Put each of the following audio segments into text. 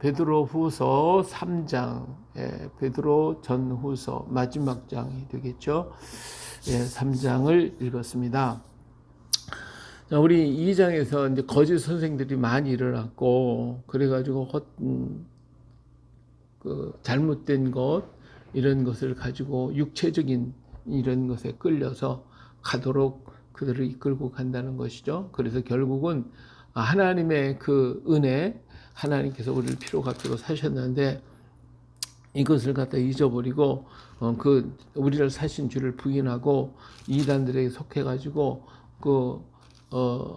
베드로후서 3장, 베드로 전후서 마지막 장이 되겠죠. 3장을 읽었습니다. 자, 우리 2장에서 이제 거짓 선생들이 많이 일어났고, 그래가지고 잘못된 것 이런 것을 가지고 육체적인 이런 것에 끌려서 가도록 그들을 이끌고 간다는 것이죠. 그래서 결국은 하나님의 그 은혜, 하나님께서 우리를 피로 갚기로 사셨는데 이것을 갖다 잊어버리고 우리를 사신 주를 부인하고 이단들에게 속해가지고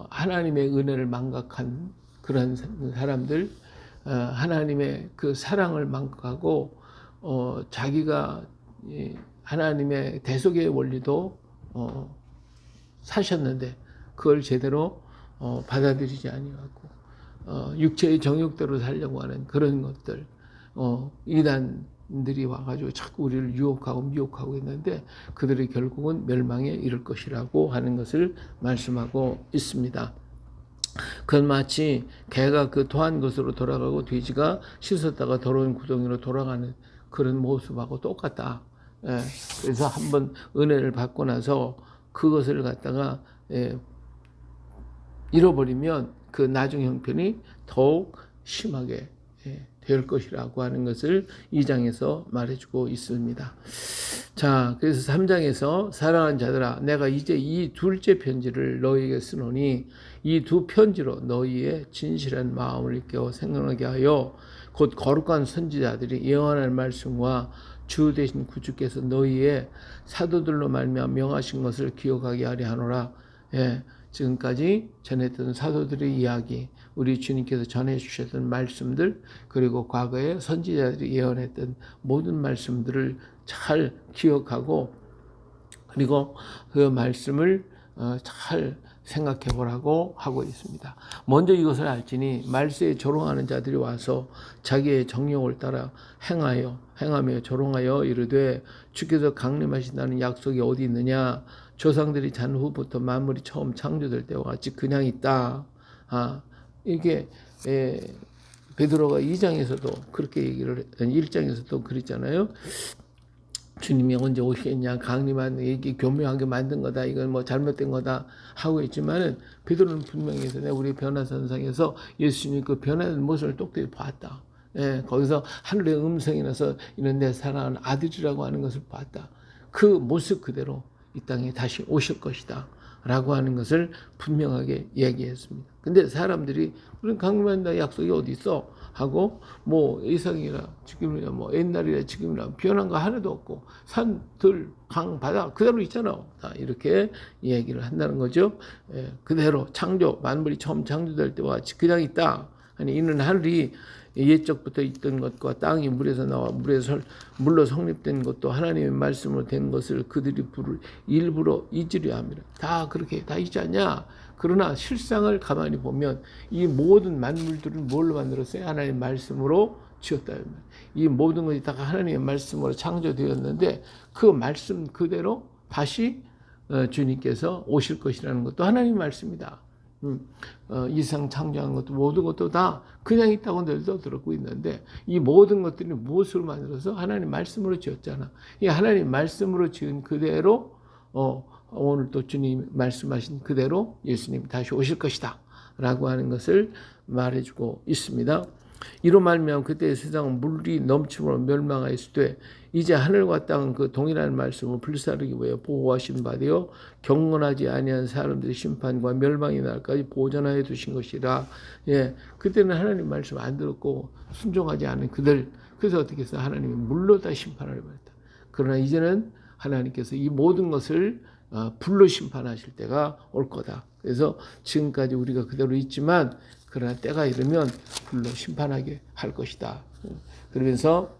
하나님의 은혜를 망각한 그런 사람들, 하나님의 그 사랑을 망각하고 자기가 하나님의 대속의 원리도 사셨는데 그걸 제대로 받아들이지 아니하고 육체의 정욕대로 살려고 하는 그런 것들, 이단들이 와가지고 자꾸 우리를 유혹하고 미혹하고 있는데 그들이 결국은 멸망에 이를 것이라고 하는 것을 말씀하고 있습니다. 그건 마치 개가 그 토한 것으로 돌아가고 돼지가 씻었다가 더러운 구덩이로 돌아가는 그런 모습하고 똑같다. 그래서 한번 은혜를 받고 나서 그것을 갖다가 잃어버리면 그 나중 형편이 더욱 심하게 될 것이라고 하는 것을 2장에서 말해주고 있습니다. 자, 그래서 3장에서 사랑하는 자들아, 내가 이제 이 둘째 편지를 너희에게 쓰노니 이 두 편지로 너희의 진실한 마음을 일깨워 생각하게 하여 곧 거룩한 선지자들이 예언할 말씀과 주 대신 구주께서 너희의 사도들로 말미암아 명하신 것을 기억하게 하려 하노라. 지금까지 전했던 사도들의 이야기, 우리 주님께서 전해주셨던 말씀들, 그리고 과거에 선지자들이 예언했던 모든 말씀들을 잘 기억하고 그리고 그 말씀을 잘 생각해 보라고 하고 있습니다. 먼저 이것을 알지니 말세에 조롱하는 자들이 와서 자기의 정욕을 따라 행하며 조롱하여 이르되 주께서 강림하신다는 약속이 어디 있느냐? 조상들이 잔 후부터 만물이 처음 창조될 때와 같이 그냥 있다. 이게 베드로가 2장에서도 그렇게 얘기를 1장에서도 그랬잖아요. 주님이 언제 오시겠냐, 강림한 얘기 교묘하게 만든 거다, 이건 뭐 잘못된 거다 하고 있지만은 베드로는 분명히 우리 변화선상에서 예수님 그 변화된 모습을 똑똑히 봤다. 거기서 하늘의 음성이 나서 이는 내 사랑하는 아들이라고 하는 것을 봤다. 그 모습 그대로 이 땅에 다시 오실 것이다 라고 하는 것을 분명하게 얘기했습니다. 근데 사람들이 그런 강림한다 약속이 어디 있어 하고 뭐 이상이나 지금이나 뭐 옛날이나 지금이나 변한 거 하나도 없고 산, 들, 강, 바다 그대로 있잖아. 다 이렇게 얘기를 한다는 거죠. 그대로 창조, 만물이 처음 창조될 때와 같이 그냥 있다. 아니 이는 하늘이 옛적부터 있던 것과 땅이 물에서 나와 물로 성립된 것도 하나님의 말씀으로 된 것을 그들이 일부러 잊으려 합니다. 다 그렇게 다 있지 않냐? 그러나 실상을 가만히 보면 이 모든 만물들은 뭘로 만들었어요? 하나님의 말씀으로 지었다. 이 모든 것이 다 하나님의 말씀으로 창조되었는데 그 말씀 그대로 다시 주님께서 오실 것이라는 것도 하나님의 말씀이다. 이상 창조한 것도 모든 것도 다 그냥 있다고 늘도 들었고 있는데 이 모든 것들이 무엇으로 만들어서 하나님 말씀으로 지었잖아. 이 하나님 말씀으로 지은 그대로 오늘 또 주님 말씀하신 그대로 예수님이 다시 오실 것이다 라고 하는 것을 말해주고 있습니다. 이로 말미암아 그때 세상은 물이 넘침으로 멸망하였을 때 이제 하늘과 땅은 그 동일한 말씀을 불사르기 위해 보호하신 바되어 경건하지 아니한 사람들의 심판과 멸망의 날까지 보존하여 두신 것이라. 그때는 하나님 말씀 안 들었고 순종하지 않은 그들, 그래서 어떻게 해서 하나님이 물로 다 심판을 받았다. 그러나 이제는 하나님께서 이 모든 것을 불로 심판하실 때가 올 거다. 그래서 지금까지 우리가 그대로 있지만 그러나 때가 이르면 불로 심판하게 할 것이다. 그러면서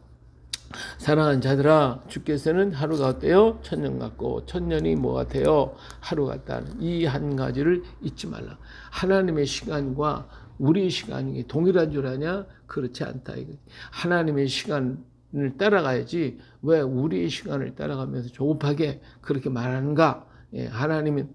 사랑하는 자들아, 주께서는 하루가 어때요? 천년 같고 천년이 뭐 같아요? 하루 같다는 이 한 가지를 잊지 말라. 하나님의 시간과 우리의 시간이 동일한 줄 아냐? 그렇지 않다. 하나님의 시간을 따라가야지 왜 우리의 시간을 따라가면서 조급하게 그렇게 말하는가? 하나님은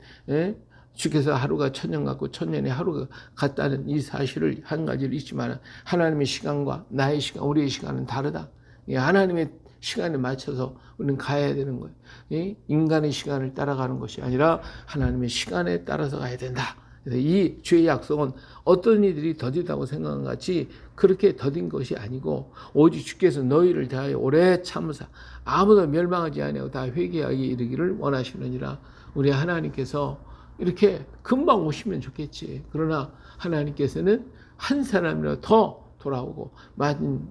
주께서 하루가 천년 같고 천년이 하루가 같다는 이 사실을 한 가지를 잊지만 하나님의 시간과 나의 시간, 우리의 시간은 다르다. 하나님의 시간에 맞춰서 우리는 가야 되는 거예요. 인간의 시간을 따라가는 것이 아니라 하나님의 시간에 따라서 가야 된다. 그래서 이 주의 약속은 어떤 이들이 더디다고 생각한 같이 그렇게 더딘 것이 아니고 오직 주께서 너희를 대하여 오래 참으사 아무도 멸망하지 아니하고 다 회개하게 이르기를 원하시느니라. 우리 하나님께서 이렇게 금방 오시면 좋겠지. 그러나 하나님께서는 한 사람이라도 더 돌아오고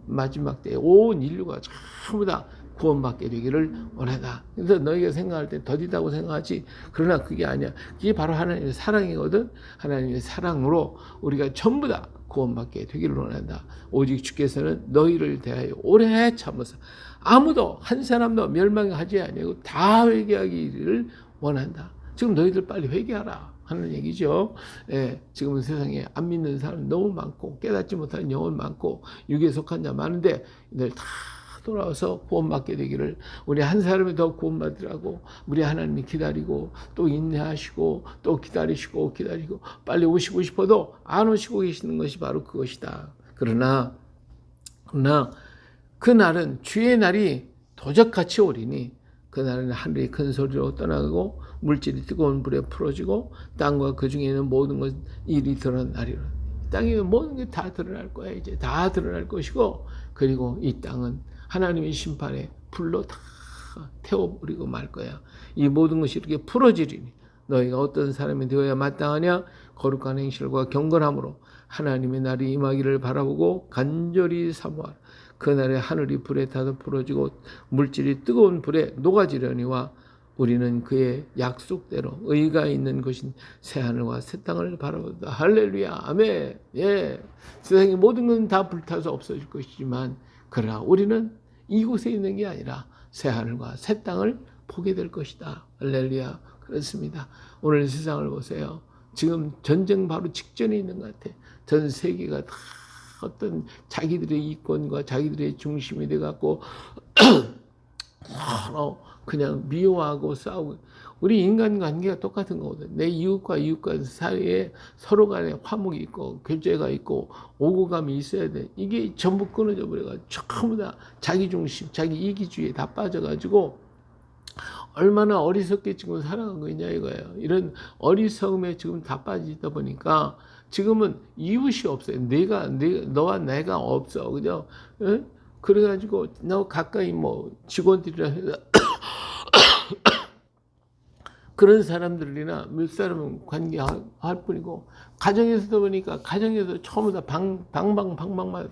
마지막 때에 온 인류가 전부 다 구원받게 되기를 원하다. 그래서 너희가 생각할 때 더디다고 생각하지. 그러나 그게 아니야. 그게 바로 하나님의 사랑이거든. 하나님의 사랑으로 우리가 전부 다 구원받게 되기를 원한다. 오직 주께서는 너희를 대하여 오래 참으사 아무도 한 사람도 멸망하지 아니하고 다 회개하기를 원한다. 지금 너희들 빨리 회개하라 하는 얘기죠. 예, 지금은 세상에 안 믿는 사람 너무 많고 깨닫지 못하는 영혼 많고 육에 속한 자 많은데 이들 다 돌아와서 구원받게 되기를 우리 한 사람이 더 구원받으라고 우리 하나님이 기다리고 또 인내하시고 또 기다리시고 빨리 오시고 싶어도 안 오시고 계시는 것이 바로 그것이다. 그러나 그 날은 주의 날이 도적같이 오리니 그날은 하늘이 큰 소리로 떠나고 물질이 뜨거운 불에 풀어지고 땅과 그 중에 있는 모든 것 일이 드러나리라. 땅에 있는 모든 게 다 드러날 거야. 이제 다 드러날 것이고 그리고 이 땅은 하나님의 심판에 불로 다 태워버리고 말 거야. 이 모든 것이 이렇게 풀어지리니 너희가 어떤 사람이 되어야 마땅하냐? 거룩한 행실과 경건함으로 하나님의 날이 임하기를 바라보고 간절히 사모하라. 그날에 하늘이 불에 타서 풀어지고 물질이 뜨거운 불에 녹아지려니와 우리는 그의 약속대로 의가 있는 것인 새하늘과 새 땅을 바라보다. 할렐루야. 아멘. 예. 세상의 모든 건 다 불타서 없어질 것이지만 그러나 우리는 이곳에 있는 게 아니라 새하늘과 새 땅을 보게 될 것이다. 할렐루야. 그렇습니다. 오늘 세상을 보세요. 지금 전쟁 바로 직전에 있는 것 같아. 전 세계가 다 어떤 자기들의 이권과 자기들의 중심이 돼갖고 그냥 미워하고 싸우고. 우리 인간관계가 똑같은 거거든. 내 이웃과 사이에 서로 간에 화목이 있고 교제가 있고 오고감이 있어야 돼. 이게 전부 끊어져 버려가지고 전부 다 자기 중심, 자기 이기주의에 다 빠져가지고 얼마나 어리석게 지금 살아가고 있냐 이거예요. 이런 어리석음에 지금 다 빠지다 보니까 지금은 이웃이 없어요. 너와 내가 없어. 그죠? 에? 그래가지고 너 가까이 뭐 직원들이랑 해서 그런 사람들이나 몇 사람은 관계할 뿐이고 가정에서도 보니까 가정에서 처음에 다 방방마다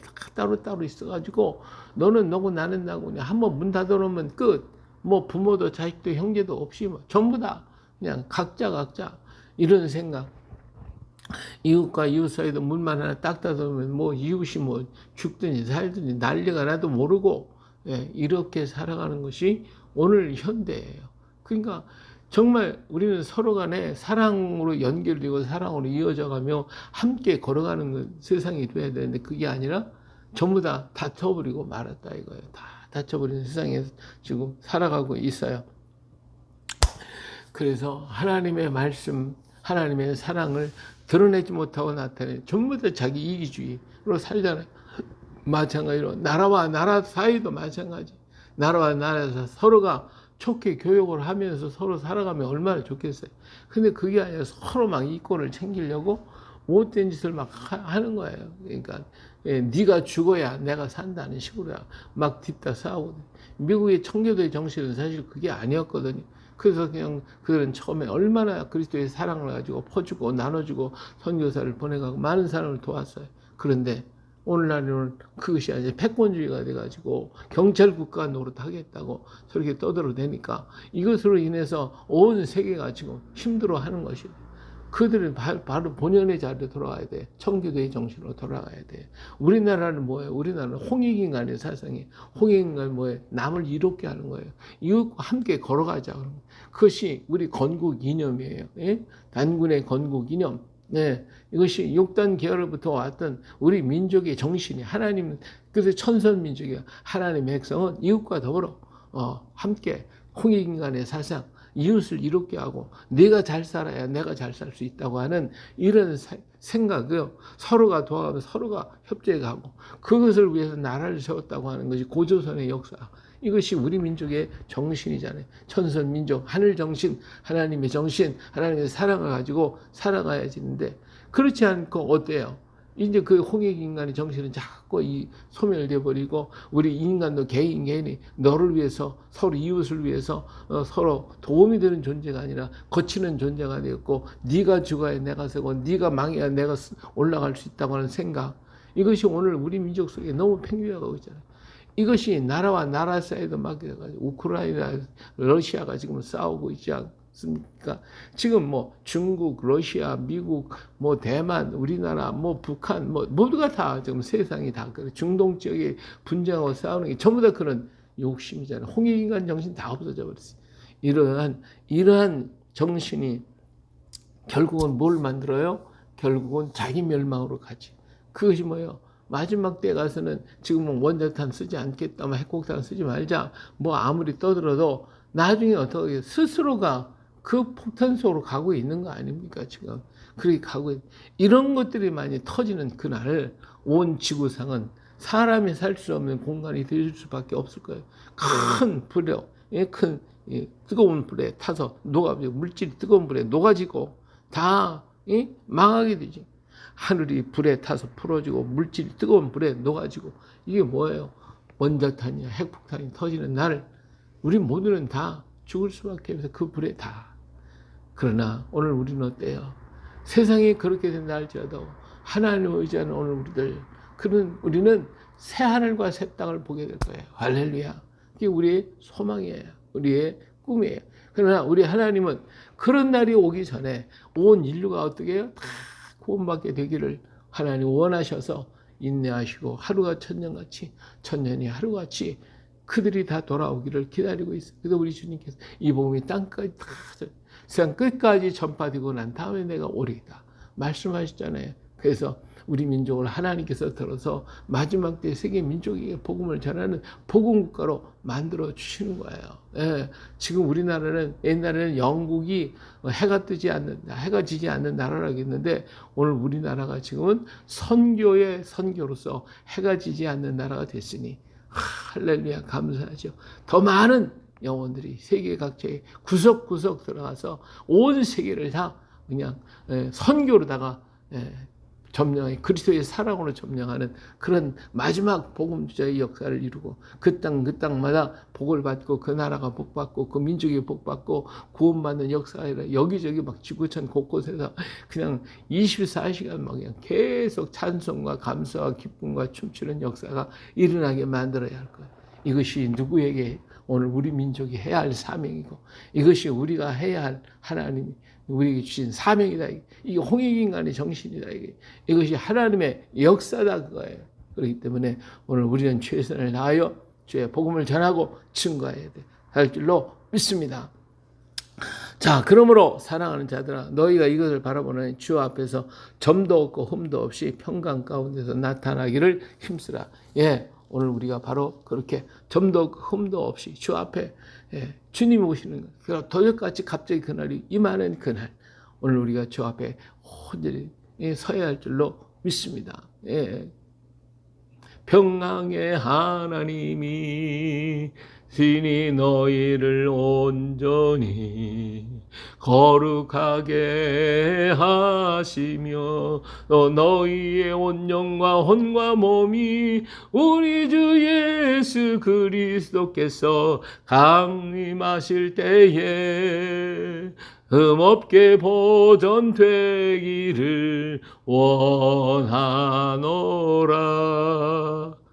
따로 있어가지고 너는 너고 나는 나고 그냥 한번 문 닫아놓으면 끝. 뭐 부모도 자식도 형제도 없이 뭐 전부 다 그냥 각자 이런 생각. 이웃과 이웃 사이도 문만 하나 딱 닫아놓으면 뭐 이웃이 뭐 죽든지 살든지 난리가 나도 모르고 이렇게 살아가는 것이 오늘 현대예요. 그러니까 정말 우리는 서로 간에 사랑으로 연결되고 사랑으로 이어져가며 함께 걸어가는 세상이 돼야 되는데 그게 아니라 전부 다 다쳐버리고 말았다 이거예요. 다 다쳐버린 세상에 지금 살아가고 있어요. 그래서 하나님의 말씀, 하나님의 사랑을 드러내지 못하고 나타내 전부 다 자기 이기주의로 살잖아요. 마찬가지로 나라와 나라 사이도 마찬가지. 나라와 나라에서 서로가 좋게 교육을 하면서 서로 살아가면 얼마나 좋겠어요. 근데 그게 아니라 서로 막 이권을 챙기려고 못된 짓을 막 하는 거예요. 그러니까 네가 죽어야 내가 산다는 식으로 막 뒷다 싸우고. 미국의 청교도의 정신은 사실 그게 아니었거든요. 그래서 그냥 그들은 처음에 얼마나 그리스도의 사랑을 가지고 퍼주고 나눠주고 선교사를 보내가고 많은 사람을 도왔어요. 그런데 오늘날은 그것이 아니라 패권주의가 돼가지고 경찰 국가 노릇하겠다고 저렇게 떠들어대니까 이것으로 인해서 온 세계가 지금 힘들어하는 것이에요. 그들은 바로 본연의 자리로 돌아가야 돼. 청교도의 정신으로 돌아가야 돼. 우리나라는 뭐예요? 우리나라는 홍익인간의 사상이에요. 홍익인간 뭐예요? 남을 이롭게 하는 거예요. 이웃과 함께 걸어가자. 그것이 우리 건국 이념이에요. 예? 단군의 건국 이념. 네, 이것이 6단 계열부터 왔던 우리 민족의 정신이 하나님, 그래서 천선 민족이야. 하나님의 백성은 이웃과 더불어 함께 홍익인간의 사상, 이웃을 이롭게 하고 내가 잘 살아야 내가 잘 살 수 있다고 하는 이런 생각을 서로가 도와가며 서로가 협조해가고 그것을 위해서 나라를 세웠다고 하는 것이 고조선의 역사. 이것이 우리 민족의 정신이잖아요. 천선 민족, 하늘 정신, 하나님의 정신, 하나님의 사랑을 가지고 살아가야 지는데 그렇지 않고 어때요? 이제 그 홍익 인간의 정신은 자꾸 소멸돼 버리고 우리 인간도 개인이 너를 위해서 서로 이웃을 위해서 서로 도움이 되는 존재가 아니라 거치는 존재가 되었고 네가 죽어야 내가 서고 네가 망해야 내가 올라갈 수 있다고 하는 생각. 이것이 오늘 우리 민족 속에 너무 팽배하고 있잖아요. 이것이 나라와 나라 사이도 막혀가지고 우크라이나, 러시아가 지금 싸우고 있지 않습니까? 지금 뭐 중국, 러시아, 미국, 뭐 대만, 우리나라, 뭐 북한, 뭐 모두가 다 지금 세상이 다 그래. 중동 지역에 분쟁하고 싸우는 게 전부 다 그런 욕심이잖아요. 홍익인간 정신 다 없어져 버렸어요. 이러한 정신이 결국은 뭘 만들어요? 결국은 자기 멸망으로 가지. 그것이 뭐예요? 마지막 때 가서는 지금은 원자탄 쓰지 않겠다, 핵폭탄 쓰지 말자, 뭐 아무리 떠들어도 나중에 어떻게 스스로가 그 폭탄 속으로 가고 있는 거 아닙니까, 지금? 그렇게 가고 이런 것들이 많이 터지는 그날 온 지구상은 사람이 살 수 없는 공간이 될 수밖에 없을 거예요. 큰 불에, 큰 뜨거운 불에 타서 물질이 뜨거운 불에 녹아지고 다 망하게 되지. 하늘이 불에 타서 풀어지고 물질이 뜨거운 불에 녹아지고 이게 뭐예요? 원자탄이야 핵폭탄이 터지는 날 우리 모두는 다 죽을 수밖에 없어서 그 불에 다. 그러나 오늘 우리는 어때요? 세상이 그렇게 된다 할지라도 하나님을 의지하는 오늘 우리는 새 하늘과 새 땅을 보게 될 거예요. 할렐루야. 이게 우리의 소망이에요. 우리의 꿈이에요. 그러나 우리 하나님은 그런 날이 오기 전에 온 인류가 어떻게 해요? 다 구원받게 되기를 하나님 원하셔서 인내하시고 하루가 천년같이 천년이 하루같이 그들이 다 돌아오기를 기다리고 있어요. 그래서 우리 주님께서 이 복음이 땅까지 다 세상 끝까지 전파되고 난 다음에 내가 오리다 말씀하셨잖아요. 그래서 우리 민족을 하나님께서 들어서 마지막 때 세계 민족에게 복음을 전하는 복음 국가로 만들어 주시는 거예요. 예, 지금 우리나라는 옛날에는 영국이 해가 지지 않는 나라라고 했는데 오늘 우리나라가 지금은 선교의 선교로서 해가 지지 않는 나라가 됐으니 할렐루야 감사하죠. 더 많은 영혼들이 세계 각지에 구석구석 들어가서 온 세계를 다 그냥 선교로다가 점령해 그리스도의 사랑으로 점령하는 그런 마지막 복음주자의 역사를 이루고 그 땅마다 복을 받고 그 나라가 복받고 그 민족이 복받고 구원받는 역사가 아니라 여기저기 막 지구촌 곳곳에서 그냥 24시간 막 그냥 계속 찬송과 감사와 기쁨과 춤추는 역사가 일어나게 만들어야 할 거예요. 이것이 누구에게 오늘 우리 민족이 해야 할 사명이고 이것이 우리가 해야 할 하나님이 우리에게 주신 사명이다. 이게 홍익인간의 정신이다. 이것이 하나님의 역사다 그거예요. 그렇기 때문에 오늘 우리는 최선을 다하여 주의 복음을 전하고 증거해야 할 줄로 믿습니다. 자, 그러므로 사랑하는 자들아 너희가 이것을 바라보는 주 앞에서 점도 없고 흠도 없이 평강 가운데서 나타나기를 힘쓰라. 예, 오늘 우리가 바로 그렇게 점도 없고 흠도 없이 주 앞에 주님이 오시는 것, 도적같이 갑자기 그날이 임하는 그날, 오늘 우리가 주 앞에 온전히 서야 할 줄로 믿습니다. 평강의 하나님이 신이 너희를 온전히 거룩하게 하시며 너희의 온 영과 혼과 몸이 우리 주 예수 그리스도께서 강림하실 때에 흠없게 보존되기를 원하노라.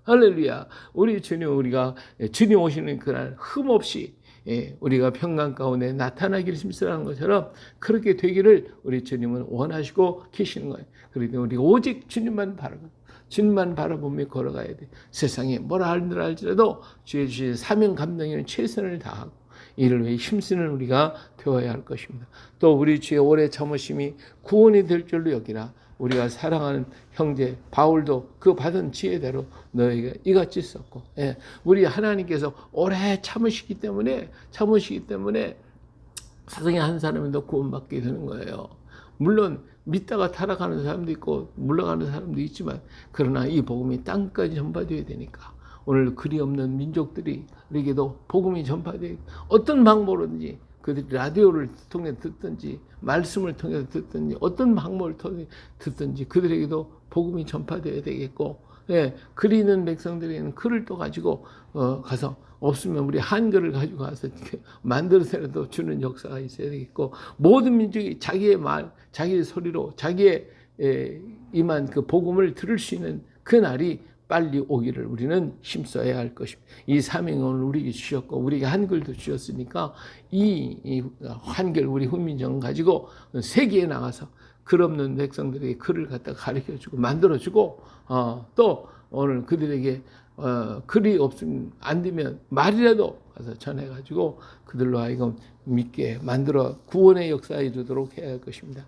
할렐루야. 우리 주님 주님 오시는 그날 흠없이 우리가 평강 가운데 나타나기를 힘쓰라는 것처럼 그렇게 되기를 우리 주님은 원하시고 계시는 거예요. 그러니까 우리가 오직 주님만 바라보며 걸어가야 돼. 세상에 뭐라 할지라도 주의 주신 사명 감당에는 최선을 다하고 이를 위해 힘쓰는 우리가 되어야 할 것입니다. 또 우리 주의 오래 참으심이 구원이 될 줄로 여기라. 우리가 사랑하는 형제 바울도 그 받은 지혜대로 너희가 이같이 썼고, 우리 하나님께서 오래 참으시기 때문에 세상에 한 사람이 더 구원받게 되는 거예요. 물론 믿다가 타락하는 사람도 있고 물러가는 사람도 있지만, 그러나 이 복음이 땅까지 전파되어야 되니까 오늘 글이 없는 민족들에게도 복음이 전파되어, 어떤 방법으로든지 그들이 라디오를 통해 듣든지 말씀을 통해서 듣든지 어떤 방법을 통해 듣든지 그들에게도 복음이 전파되어야 되겠고, 예, 글이 있는 백성들에게는 글을 또 가지고 가서, 없으면 우리 한글을 가지고 가서 만들어서라도 주는 역사가 있어야 되겠고, 모든 민족이 자기의 말, 자기의 소리로 자기의 임한 그 복음을 들을 수 있는 그 날이 빨리 오기를 우리는 힘써야 할 것입니다. 이 사명을 우리에게 주셨고 우리에게 한글도 주셨으니까 이 한글 우리 훈민정 가지고 세계에 나가서 글 없는 백성들에게 글을 갖다 가르쳐주고 만들어주고, 또 오늘 그들에게 글이 없으면 안 되면 말이라도 가서 전해가지고 그들로 하여금 믿게 만들어 구원의 역사에 이르도록 해야 할 것입니다.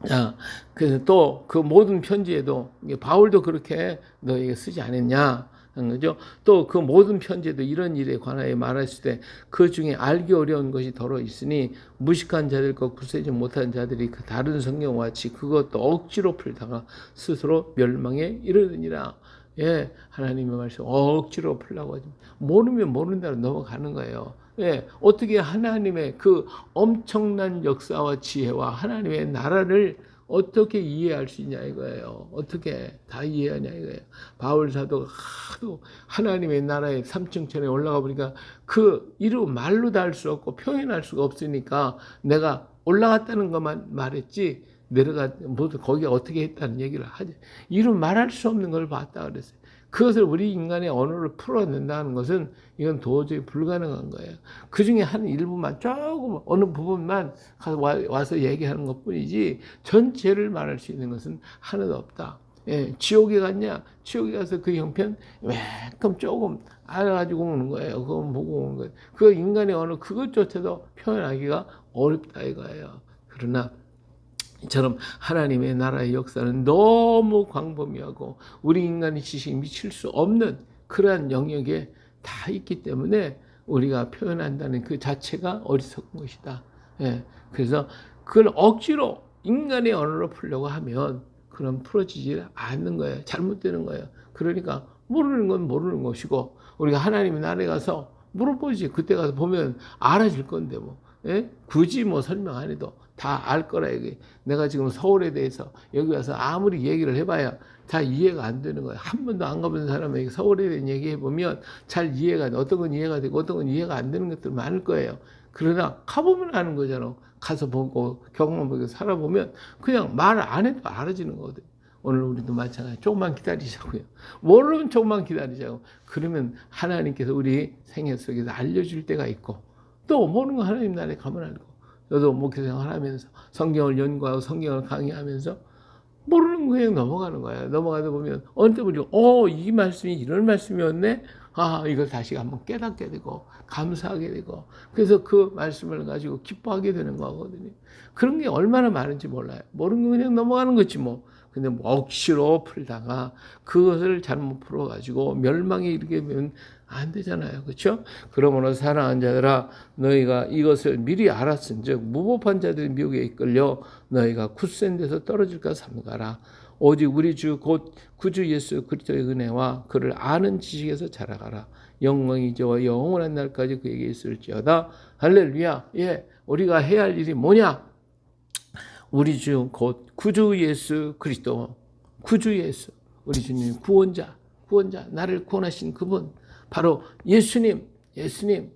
자, 그래서 또 그 모든 편지에도 바울도 그렇게 너에게 쓰지 않았냐 하는 거죠. 또 그 모든 편지에도 이런 일에 관하여 말했을 때 그 중에 알기 어려운 것이 더러 있으니 무식한 자들과 굳세지 못한 자들이 그 다른 성경과 같이 그것도 억지로 풀다가 스스로 멸망에 이르느니라. 예, 하나님의 말씀 억지로 풀라고 하지. 모르면 모르는 대로 넘어가는 거예요. 예, 어떻게 하나님의 그 엄청난 역사와 지혜와 하나님의 나라를 어떻게 이해할 수 있냐 이거예요. 어떻게 다 이해하냐 이거예요. 바울 사도가 하도 하나님의 나라의 3층천에 올라가 보니까 그 이루 말로 다 할 수 없고 표현할 수가 없으니까 내가 올라갔다는 것만 말했지 내려가 모두 거기 어떻게 했다는 얘기를 하지. 이루 말할 수 없는 걸 봤다 그랬어요. 그것을 우리 인간의 언어를 풀어낸다는 것은 이건 도저히 불가능한 거예요. 그 중에 한 일부만 조금 어느 부분만 와서 얘기하는 것뿐이지 전체를 말할 수 있는 것은 하나도 없다. 예, 지옥에 갔냐? 지옥에 가서 그 형편 매끔 조금 알아가지고 오는 거예요. 그거 보고 오는 거예요. 그 인간의 언어 그것조차도 표현하기가 어렵다 이거예요. 그러나 이처럼 하나님의 나라의 역사는 너무 광범위하고 우리 인간의 지식이 미칠 수 없는 그러한 영역에 다 있기 때문에 우리가 표현한다는 그 자체가 어리석은 것이다. 예, 그래서 그걸 억지로 인간의 언어로 풀려고 하면 그럼 풀어지지 않는 거예요. 잘못되는 거예요. 그러니까 모르는 건 모르는 것이고 우리가 하나님의 나라에 가서 물어보지. 그때 가서 보면 알아질 건데 뭐. 예? 굳이 뭐 설명 안 해도 다 알 거라 이게. 내가 지금 서울에 대해서 여기 와서 아무리 얘기를 해봐야 다 이해가 안 되는 거예요. 한 번도 안 가본 사람에게 서울에 대한 얘기해 보면 잘 이해가 돼. 어떤 건 이해가 되고 어떤 건 이해가 안 되는 것들 많을 거예요. 그러나 가보면 아는 거잖아. 가서 보고 경험하고 살아보면 그냥 말 안 해도 알아지는 거거든. 오늘 우리도 마찬가지. 조금만 기다리자고요. 모르면 조금만 기다리자고. 그러면 하나님께서 우리 생애 속에서 알려줄 때가 있고 또 모르는 거 하나님 나라에 가면 알고. 저도 목회 생활하면서 성경을 연구하고 성경을 강의하면서 모르는 거 그냥 넘어가는 거예요. 넘어가다 보면 어느 때 보니 이 말씀이 이런 말씀이었네. 이걸 다시 한번 깨닫게 되고 감사하게 되고 그래서 그 말씀을 가지고 기뻐하게 되는 거거든요. 그런 게 얼마나 많은지 몰라요. 모르는 거 그냥 넘어가는 거지 뭐. 근데 억지로 풀다가 그것을 잘못 풀어가지고 멸망에 이르게 되면 안 되잖아요. 그렇죠? 그러므로 사랑하는 자들아 너희가 이것을 미리 알았은즉 무법한 자들의 미혹에 이끌려 너희가 굳센 데서 떨어질까 삼가라. 오직 우리 주 곧 구주 예수 그리스도의 은혜와 그를 아는 지식에서 자라가라. 영광이 저와 영원한 날까지 그에게 있을지어다. 할렐루야. 예, 우리가 해야 할 일이 뭐냐? 우리 주 곧 구주 예수 그리스도, 구주 예수, 우리 주님 구원자, 나를 구원하신 그분 바로 예수님, 예수님,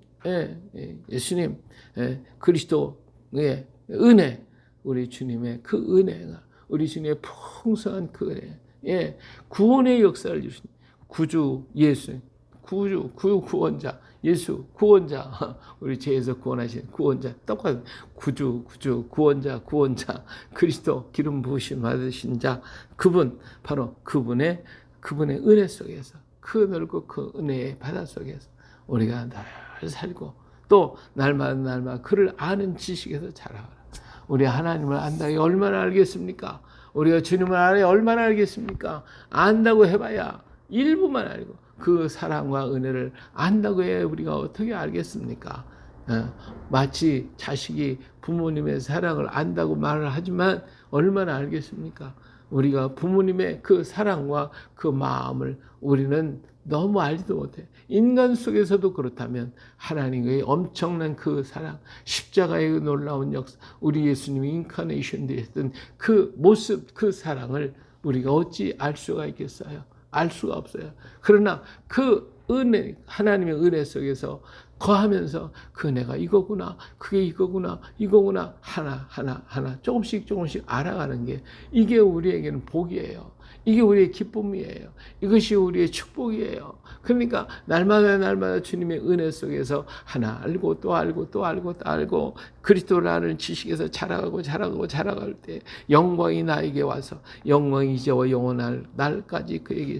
그리스도의 은혜, 우리 주님의 그 은혜가, 우리 주님의 풍성한 그 은혜, 예, 구원의 역사를 주신 구주 예수, 구원자, 예수, 구원자, 우리 죄에서 구원하신 구원자, 똑같은 구주, 구원자, 그리스도 기름 부으심 받으신 자, 그분, 바로 그분의 은혜 속에서, 그 넓고 그 은혜의 바다 속에서 우리가 늘 살고, 또 날마다 그를 아는 지식에서 자라가라. 우리 하나님을 안다고 얼마나 알겠습니까? 우리가 주님을 알아야 얼마나 알겠습니까? 안다고 해봐야 일부만 알고, 그 사랑과 은혜를 안다고 해 우리가 어떻게 알겠습니까? 마치 자식이 부모님의 사랑을 안다고 말을 하지만 얼마나 알겠습니까? 우리가 부모님의 그 사랑과 그 마음을 우리는 너무 알지도 못해. 인간 속에서도 그렇다면 하나님의 엄청난 그 사랑, 십자가의 놀라운 역사, 우리 예수님이 인카네이션 되었던 그 모습, 그 사랑을 우리가 어찌 알 수가 있겠어요? 알 수가 없어요. 그러나 그 은혜, 하나님의 은혜 속에서 거하면서 그 은혜가 이거구나, 그게 이거구나, 이거구나, 하나 조금씩 알아가는 게 이게 우리에게는 복이에요. 이게 우리의 기쁨이에요. 이것이 우리의 축복이에요. 그러니까 날마다 주님의 은혜 속에서 하나 알고 또 알고 또 알고 또 알고 그리스도를 아는 지식에서 자라갈 때 영광이 나에게 와서 영광이 이제와 영원할 날까지 그에게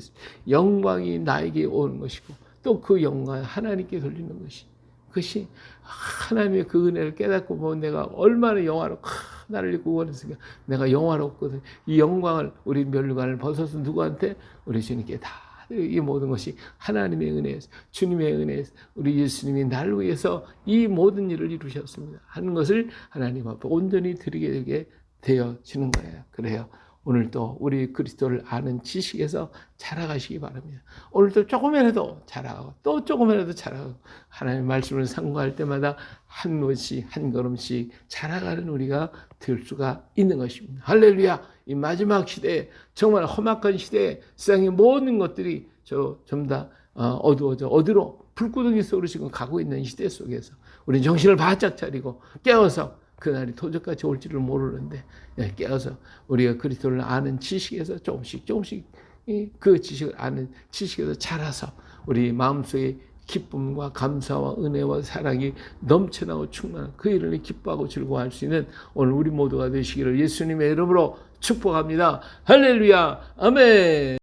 영광이 나에게 오는 것이고 또 그 영광 하나님께 돌리는 것이 그것이 하나님의 그 은혜를 깨닫고 보면 내가 얼마나 영화롭고 나를 구원했으니까 내가 영화롭거든. 이 영광을 우리 면류관을 벗어서 누구한테? 우리 주님께 다 이 모든 것이 하나님의 은혜에서 주님의 은혜에서 우리 예수님이 나를 위해서 이 모든 일을 이루셨습니다 하는 것을 하나님 앞에 온전히 드리게 되게 되어지는 거예요. 그래요. 오늘도 우리 그리스도를 아는 지식에서 자라가시기 바랍니다. 오늘도 조금이라도 자라가고 또 조금이라도 자라가고 하나님의 말씀을 상고할 때마다 한 것이 한 걸음씩 자라가는 우리가 될 수가 있는 것입니다. 할렐루야. 이 마지막 시대에 정말 험악한 시대에 세상의 모든 것들이 좀 다 어두워져 어디로 불구덩이 속으로 지금 가고 있는 시대 속에서 우리 정신을 바짝 차리고 깨어서 그날이 도적같이 올지를 모르는데 깨어서 우리가 그리스도를 아는 지식에서 조금씩 그 지식을 아는 지식에서 자라서 우리 마음속에 기쁨과 감사와 은혜와 사랑이 넘쳐나고 충만한 그 일을 기뻐하고 즐거워할 수 있는 오늘 우리 모두가 되시기를 예수님의 이름으로 축복합니다. 할렐루야. 아멘.